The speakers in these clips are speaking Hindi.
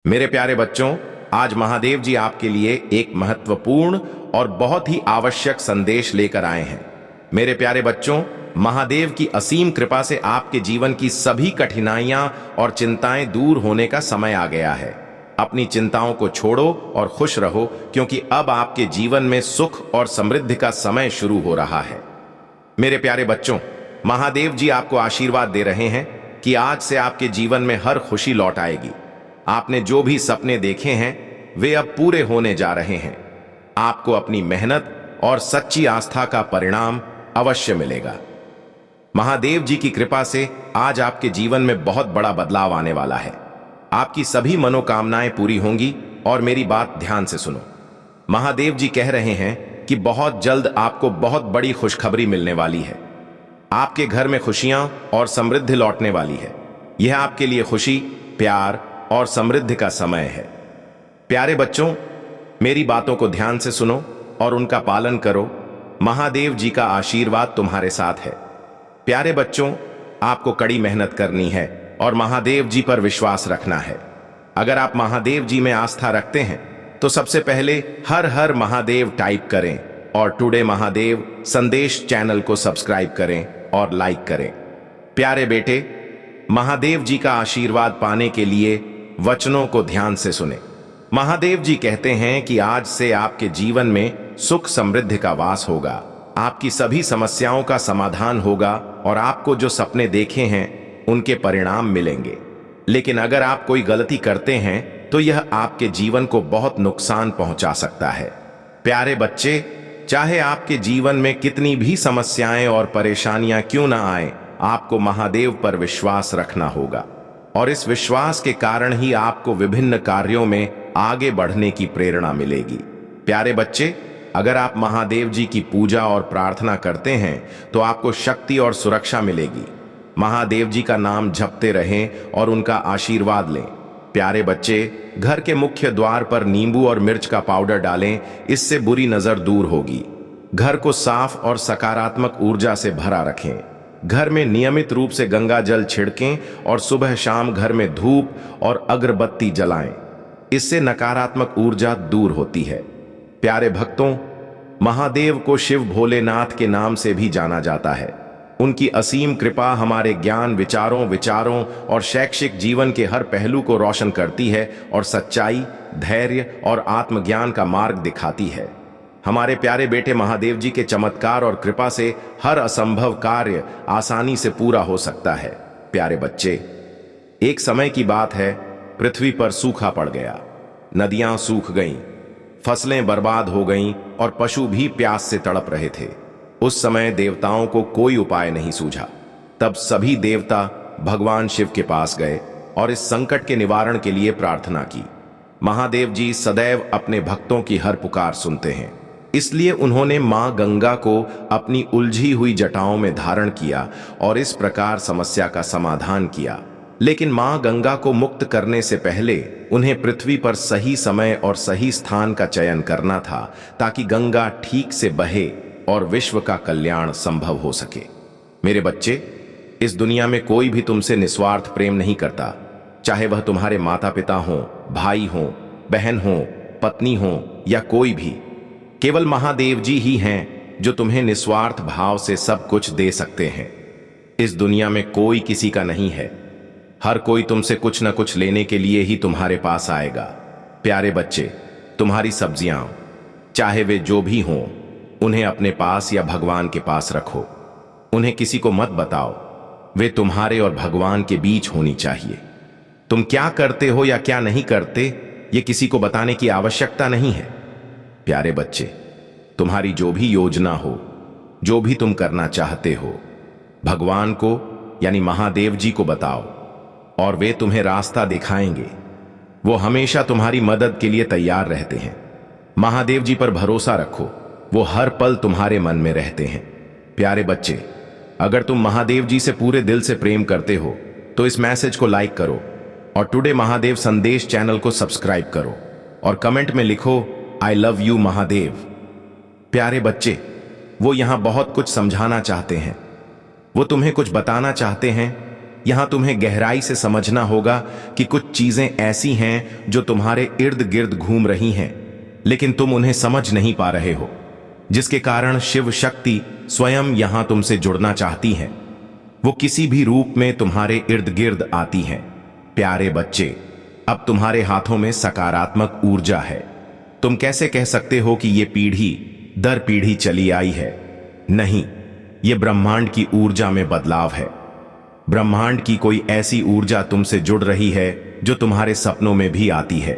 मेरे प्यारे बच्चों, आज महादेव जी आपके लिए एक महत्वपूर्ण और बहुत ही आवश्यक संदेश लेकर आए हैं। मेरे प्यारे बच्चों, महादेव की असीम कृपा से आपके जीवन की सभी कठिनाइयां और चिंताएं दूर होने का समय आ गया है। अपनी चिंताओं को छोड़ो और खुश रहो, क्योंकि अब आपके जीवन में सुख और समृद्धि का समय शुरू हो रहा है। मेरे प्यारे बच्चों, महादेव जी आपको आशीर्वाद दे रहे हैं कि आज से आपके जीवन में हर खुशी लौट आएगी। आपने जो भी सपने देखे हैं वे अब पूरे होने जा रहे हैं। आपको अपनी मेहनत और सच्ची आस्था का परिणाम अवश्य मिलेगा। महादेव जी की कृपा से आज आपके जीवन में बहुत बड़ा बदलाव आने वाला है। आपकी सभी मनोकामनाएं पूरी होंगी। और मेरी बात ध्यान से सुनो। महादेव जी कह रहे हैं कि बहुत जल्द आपको बहुत बड़ी खुशखबरी मिलने वाली है। आपके घर में खुशियां और समृद्धि लौटने वाली है। यह आपके लिए खुशी, प्यार और समृद्धि का समय है। प्यारे बच्चों, मेरी बातों को ध्यान से सुनो और उनका पालन करो। महादेव जी का आशीर्वाद तुम्हारे साथ है। प्यारे बच्चों, आपको कड़ी मेहनत करनी है और महादेव जी पर विश्वास रखना है। अगर आप महादेव जी में आस्था रखते हैं तो सबसे पहले हर हर महादेव टाइप करें और टुडे महादेव संदेश चैनल को सब्सक्राइब करें और लाइक करें। प्यारे बेटे, महादेव जी का आशीर्वाद पाने के लिए वचनों को ध्यान से सुने। महादेव जी कहते हैं कि आज से आपके जीवन में सुख समृद्धि का वास होगा। आपकी सभी समस्याओं का समाधान होगा और आपको जो सपने देखे हैं उनके परिणाम मिलेंगे। लेकिन अगर आप कोई गलती करते हैं तो यह आपके जीवन को बहुत नुकसान पहुंचा सकता है। प्यारे बच्चे, चाहे आपके जीवन में कितनी भी समस्याएं और परेशानियां क्यों ना आए, आपको महादेव पर विश्वास रखना होगा। और इस विश्वास के कारण ही आपको विभिन्न कार्यों में आगे बढ़ने की प्रेरणा मिलेगी। प्यारे बच्चे, अगर आप महादेव जी की पूजा और प्रार्थना करते हैं तो आपको शक्ति और सुरक्षा मिलेगी। महादेव जी का नाम जपते रहें और उनका आशीर्वाद लें। प्यारे बच्चे, घर के मुख्य द्वार पर नींबू और मिर्च का पाउडर डालें, इससे बुरी नजर दूर होगी। घर को साफ और सकारात्मक ऊर्जा से भरा रखें। घर में नियमित रूप से गंगा जल छिड़कें और सुबह शाम घर में धूप और अगरबत्ती जलाएं। इससे नकारात्मक ऊर्जा दूर होती है। प्यारे भक्तों, महादेव को शिव भोलेनाथ के नाम से भी जाना जाता है। उनकी असीम कृपा हमारे ज्ञान, विचारों और शैक्षिक जीवन के हर पहलू को रोशन करती है और सच्चाई, धैर्य और आत्मज्ञान का मार्ग दिखाती है। हमारे प्यारे बेटे महादेव जी के चमत्कार और कृपा से हर असंभव कार्य आसानी से पूरा हो सकता है। प्यारे बच्चे, एक समय की बात है, पृथ्वी पर सूखा पड़ गया। नदियां सूख गईं, फसलें बर्बाद हो गईं और पशु भी प्यास से तड़प रहे थे। उस समय देवताओं को कोई उपाय नहीं सूझा। तब सभी देवता भगवान शिव के पास गए और इस संकट के निवारण के लिए प्रार्थना की। महादेव जी सदैव अपने भक्तों की हर पुकार सुनते हैं, इसलिए उन्होंने मां गंगा को अपनी उलझी हुई जटाओं में धारण किया और इस प्रकार समस्या का समाधान किया। लेकिन मां गंगा को मुक्त करने से पहले उन्हें पृथ्वी पर सही समय और सही स्थान का चयन करना था, ताकि गंगा ठीक से बहे और विश्व का कल्याण संभव हो सके। मेरे बच्चे, इस दुनिया में कोई भी तुमसे निस्वार्थ प्रेम नहीं करता, चाहे वह तुम्हारे माता पिता हों, भाई हों, बहन हों, पत्नी हों या कोई भी। केवल महादेव जी ही हैं जो तुम्हें निस्वार्थ भाव से सब कुछ दे सकते हैं। इस दुनिया में कोई किसी का नहीं है। हर कोई तुमसे कुछ न कुछ लेने के लिए ही तुम्हारे पास आएगा। प्यारे बच्चे, तुम्हारी सब्जियां, चाहे वे जो भी हों, उन्हें अपने पास या भगवान के पास रखो। उन्हें किसी को मत बताओ। वे तुम्हारे और भगवान के बीच होनी चाहिए। तुम क्या करते हो या क्या नहीं करते, ये किसी को बताने की आवश्यकता नहीं है। प्यारे बच्चे, तुम्हारी जो भी योजना हो, जो भी तुम करना चाहते हो, भगवान को यानी महादेव जी को बताओ और वे तुम्हें रास्ता दिखाएंगे। वो हमेशा तुम्हारी मदद के लिए तैयार रहते हैं। महादेव जी पर भरोसा रखो, वो हर पल तुम्हारे मन में रहते हैं। प्यारे बच्चे, अगर तुम महादेव जी से पूरे दिल से प्रेम करते हो तो इस मैसेज को लाइक करो और टुडे महादेव संदेश चैनल को सब्सक्राइब करो और कमेंट में लिखो, आई लव यू महादेव। प्यारे बच्चे, वो यहां बहुत कुछ समझाना चाहते हैं। वो तुम्हें कुछ बताना चाहते हैं यहां तुम्हें गहराई से समझना होगा कि कुछ चीजें ऐसी हैं जो तुम्हारे इर्द गिर्द घूम रही हैं, लेकिन तुम उन्हें समझ नहीं पा रहे हो, जिसके कारण शिव शक्ति स्वयं यहां तुमसे जुड़ना चाहती है। वो किसी भी रूप में तुम्हारे इर्द गिर्द आती हैं। प्यारे बच्चे, अब तुम्हारे हाथों में सकारात्मक ऊर्जा है। तुम कैसे कह सकते हो कि ये पीढ़ी दर पीढ़ी चली आई है? नहीं, ये ब्रह्मांड की ऊर्जा में बदलाव है। ब्रह्मांड की कोई ऐसी ऊर्जा तुमसे जुड़ रही है जो तुम्हारे सपनों में भी आती है।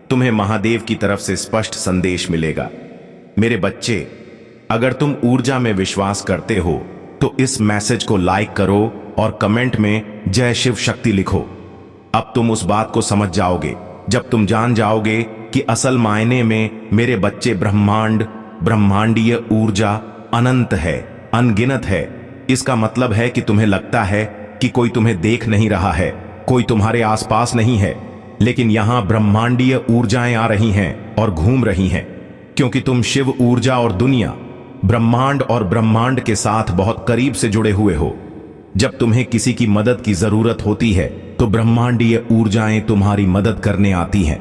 तुम्हें महादेव की तरफ से स्पष्ट संदेश मिलेगा। मेरे बच्चे, अगर तुम ऊर्जा में विश्वास करते हो तो इस मैसेज को लाइक करो और कमेंट में जय शिव शक्ति लिखो। अब तुम उस बात को समझ जाओगे जब तुम जान जाओगे कि असल मायने में मेरे बच्चे ब्रह्मांडीय ऊर्जा अनंत है, अनगिनत है। इसका मतलब है कि तुम्हें लगता है कि कोई तुम्हें देख नहीं रहा है, कोई तुम्हारे आसपास नहीं है, लेकिन यहां ब्रह्मांडीय ऊर्जाएं आ रही हैं और घूम रही हैं, क्योंकि तुम शिव ऊर्जा और दुनिया, ब्रह्मांड और ब्रह्मांड के साथ बहुत करीब से जुड़े हुए हो। जब तुम्हें किसी की मदद की जरूरत होती है तो ब्रह्मांडीय ऊर्जाएं तुम्हारी मदद करने आती हैं।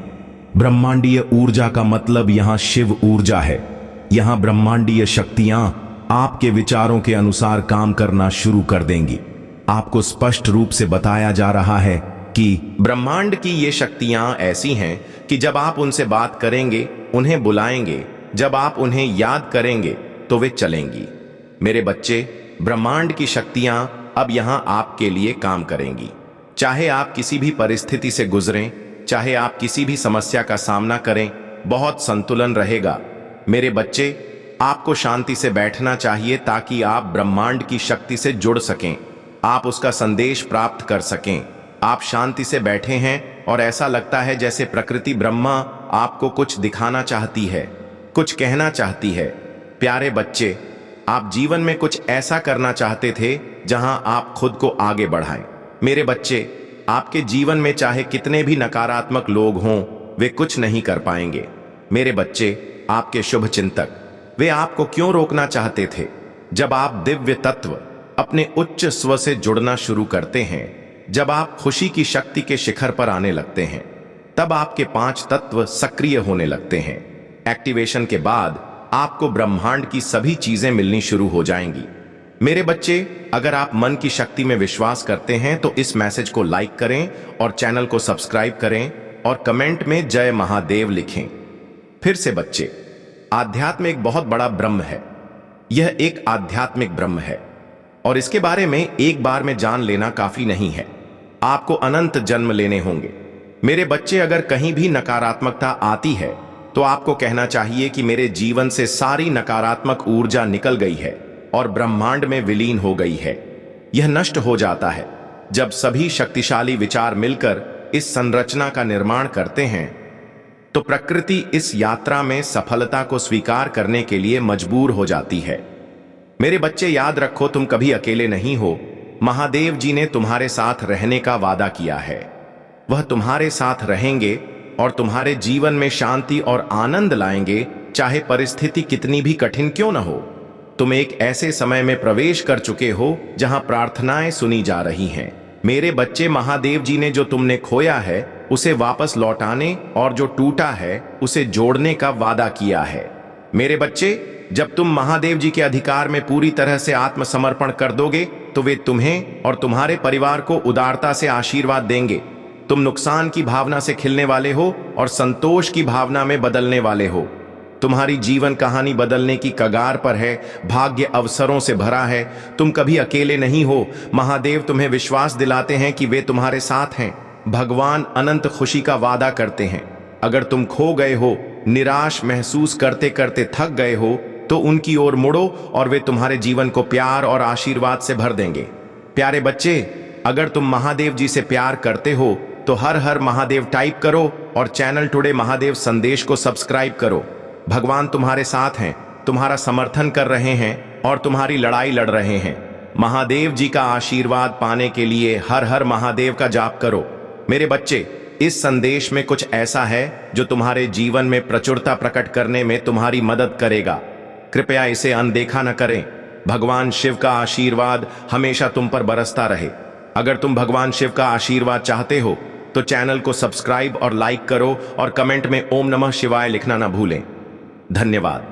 ब्रह्मांडीय ऊर्जा का मतलब यहां शिव ऊर्जा है। यहां ब्रह्मांडीय शक्तियां आपके विचारों के अनुसार काम करना शुरू कर देंगी। आपको स्पष्ट रूप से बताया जा रहा है कि ब्रह्मांड की ये शक्तियां ऐसी हैं कि जब आप उनसे बात करेंगे, उन्हें बुलाएंगे, जब आप उन्हें याद करेंगे तो वे चलेंगी। मेरे बच्चे, ब्रह्मांड की शक्तियां अब यहां आपके लिए काम करेंगी। चाहे आप किसी भी परिस्थिति से गुजरें, चाहे आप किसी भी समस्या का सामना करें, बहुत संतुलन रहेगा। मेरे बच्चे, आपको शांति से बैठना चाहिए ताकि आप ब्रह्मांड की शक्ति से जुड़ सकें, आप उसका संदेश प्राप्त कर सकें। आप शांति से बैठे हैं और ऐसा लगता है जैसे प्रकृति ब्रह्मा आपको कुछ दिखाना चाहती है, कुछ कहना चाहती है। प्यारे बच्चे, आप जीवन में कुछ ऐसा करना चाहते थे जहां आप खुद को आगे बढ़ाएं। मेरे बच्चे, आपके जीवन में चाहे कितने भी नकारात्मक लोग हों, वे कुछ नहीं कर पाएंगे। मेरे बच्चे, आपके शुभ चिंतक, वे आपको क्यों रोकना चाहते थे? जब आप दिव्य तत्व, अपने उच्च स्व से जुड़ना शुरू करते हैं, जब आप खुशी की शक्ति के शिखर पर आने लगते हैं, तब आपके 5 तत्व सक्रिय होने लगते हैं। एक्टिवेशन के बाद आपको ब्रह्मांड की सभी चीजें मिलनी शुरू हो जाएंगी। मेरे बच्चे, अगर आप मन की शक्ति में विश्वास करते हैं तो इस मैसेज को लाइक करें और चैनल को सब्सक्राइब करें और कमेंट में जय महादेव लिखें। फिर से बच्चे, आध्यात्म एक बहुत बड़ा ब्रह्म है। यह एक आध्यात्मिक ब्रह्म है और इसके बारे में एक बार में जान लेना काफी नहीं है। आपको अनंत जन्म लेने होंगे। मेरे बच्चे, अगर कहीं भी नकारात्मकता आती है तो आपको कहना चाहिए कि मेरे जीवन से सारी नकारात्मक ऊर्जा निकल गई है और ब्रह्मांड में विलीन हो गई है। यह नष्ट हो जाता है जब सभी शक्तिशाली विचार मिलकर इस संरचना का निर्माण करते हैं, तो प्रकृति इस यात्रा में सफलता को स्वीकार करने के लिए मजबूर हो जाती है। मेरे बच्चे, याद रखो, तुम कभी अकेले नहीं हो। महादेव जी ने तुम्हारे साथ रहने का वादा किया है। वह तुम्हारे साथ रहेंगे और तुम्हारे जीवन में शांति और आनंद लाएंगे, चाहे परिस्थिति कितनी भी कठिन क्यों न हो। तुम एक ऐसे समय में प्रवेश कर चुके हो जहां प्रार्थनाएं सुनी जा रही हैं। मेरे बच्चे, महादेव जी ने जो तुमने खोया है उसे वापस लौटाने और जो टूटा है उसे जोड़ने का वादा किया है। मेरे बच्चे, जब तुम महादेव जी के अधिकार में पूरी तरह से आत्मसमर्पण कर दोगे तो वे तुम्हें और तुम्हारे परिवार को उदारता से आशीर्वाद देंगे। तुम नुकसान की भावना से खिलने वाले हो और संतोष की भावना में बदलने वाले हो। तुम्हारी जीवन कहानी बदलने की कगार पर है, भाग्य अवसरों से भरा है। तुम कभी अकेले नहीं हो। महादेव तुम्हें विश्वास दिलाते हैं कि वे तुम्हारे साथ हैं। भगवान अनंत खुशी का वादा करते हैं। अगर तुम खो गए हो, निराश महसूस करते करते थक गए हो, तो उनकी ओर मुड़ो और वे तुम्हारे जीवन को प्यार और आशीर्वाद से भर देंगे। प्यारे बच्चे, अगर तुम महादेव जी से प्यार करते हो तो हर हर महादेव टाइप करो और चैनल टुडे महादेव संदेश को सब्सक्राइब करो। भगवान तुम्हारे साथ हैं, तुम्हारा समर्थन कर रहे हैं और तुम्हारी लड़ाई लड़ रहे हैं। महादेव जी का आशीर्वाद पाने के लिए हर हर महादेव का जाप करो। मेरे बच्चे, इस संदेश में कुछ ऐसा है जो तुम्हारे जीवन में प्रचुरता प्रकट करने में तुम्हारी मदद करेगा। कृपया इसे अनदेखा न करें। भगवान शिव का आशीर्वाद हमेशा तुम पर बरसता रहे। अगर तुम भगवान शिव का आशीर्वाद चाहते हो तो चैनल को सब्सक्राइब और लाइक करो और कमेंट में ओम नमः शिवाय लिखना ना भूलें। धन्यवाद।